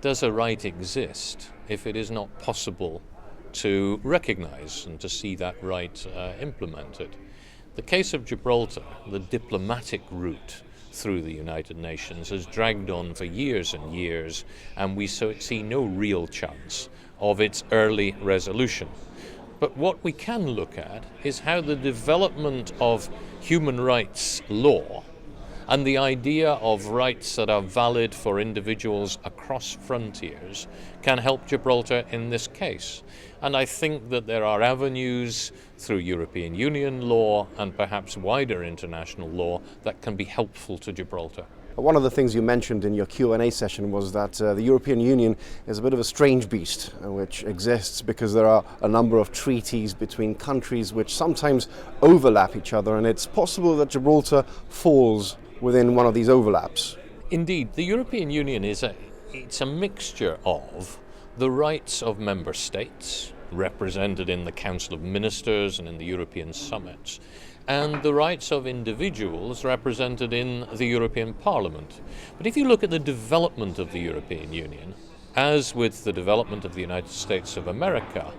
does a right exist if it is not possible to recognize and to see that right implemented? The case of Gibraltar, the diplomatic route through the United Nations, has dragged on for years and years, and we see no real chance of its early resolution. But what we can look at is how the development of human rights law and the idea of rights that are valid for individuals across frontiers can help Gibraltar in this case. And I think that there are avenues through European Union law and perhaps wider international law that can be helpful to Gibraltar. One of the things you mentioned in your Q&A session was that the European Union is a bit of a strange beast, which exists because there are a number of treaties between countries which sometimes overlap each other, and it's possible that Gibraltar falls within one of these overlaps. Indeed, the European Union it's a mixture of the rights of member states, represented in the Council of Ministers and in the European summits, and the rights of individuals represented in the European Parliament. But if you look at the development of the European Union, as with the development of the United States of America,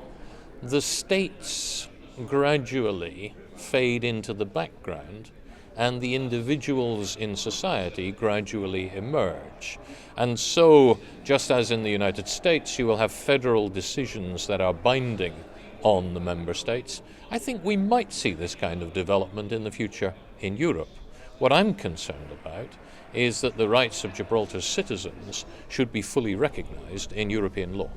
the states gradually fade into the background and the individuals in society gradually emerge. And so, just as in the United States, you will have federal decisions that are binding on the member states, I think we might see this kind of development in the future in Europe. What I'm concerned about is that the rights of Gibraltar's citizens should be fully recognized in European law.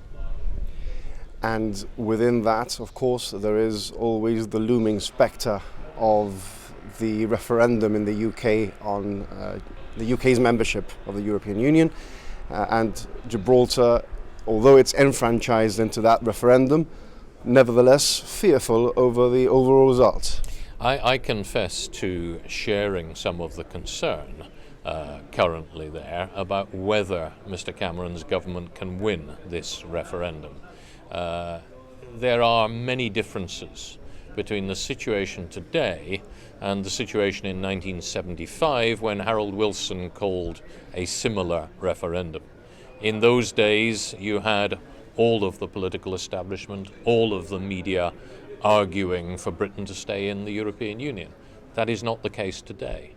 And within that, of course, there is always the looming spectre of the referendum in the UK on the UK's membership of the European Union. And Gibraltar, although it's enfranchised into that referendum, nevertheless fearful over the overall result. I confess to sharing some of the concern currently there about whether Mr. Cameron's government can win this referendum. There are many differences between the situation today and the situation in 1975 when Harold Wilson called a similar referendum. In those days you had all of the political establishment, all of the media arguing for Britain to stay in the European Union. That is not the case today.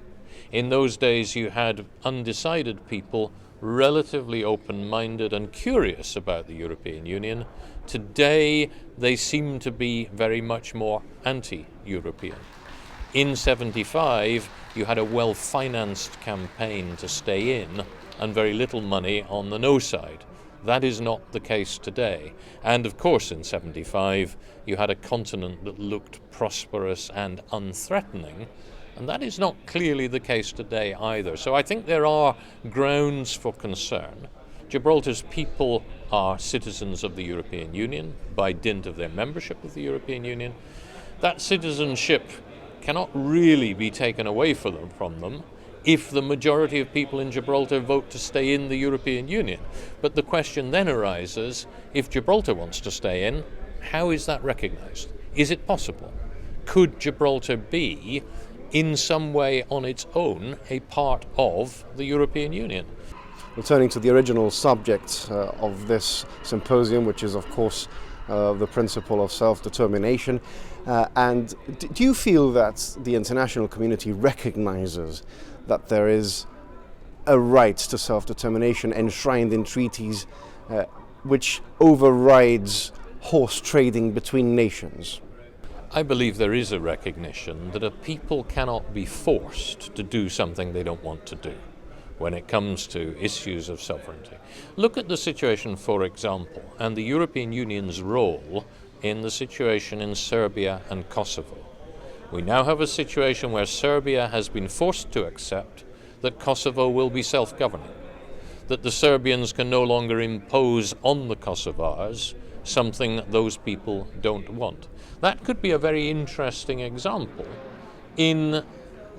In those days you had undecided people relatively open-minded and curious about the European Union. Today they seem to be very much more anti-European. In 75 you had a well-financed campaign to stay in and very little money on the no side. That is not the case today. And of course in 75 you had a continent that looked prosperous and unthreatening, and that is not clearly the case today either. So I think there are grounds for concern. Gibraltar's people are citizens of the European Union by dint of their membership of the European Union. That citizenship cannot really be taken away from them if the majority of people in Gibraltar vote to stay in the European Union. But the question then arises, if Gibraltar wants to stay in, how is that recognized? Is it possible? Could Gibraltar be, in some way on its own, a part of the European Union? Returning to the original subject of this symposium, which is of course the principle of self-determination, and do you feel that the international community recognizes that there is a right to self-determination enshrined in treaties which overrides horse trading between nations? I believe there is a recognition that a people cannot be forced to do something they don't want to do when it comes to issues of sovereignty. Look at the situation, for example, and the European Union's role in the situation in Serbia and Kosovo. We now have a situation where Serbia has been forced to accept that Kosovo will be self-governing, that the Serbians can no longer impose on the Kosovars something that those people don't want. That could be a very interesting example in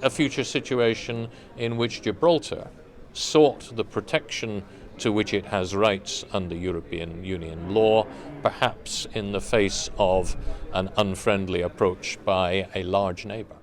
a future situation in which Gibraltar sought the protection to which it has rights under European Union law, perhaps in the face of an unfriendly approach by a large neighbour.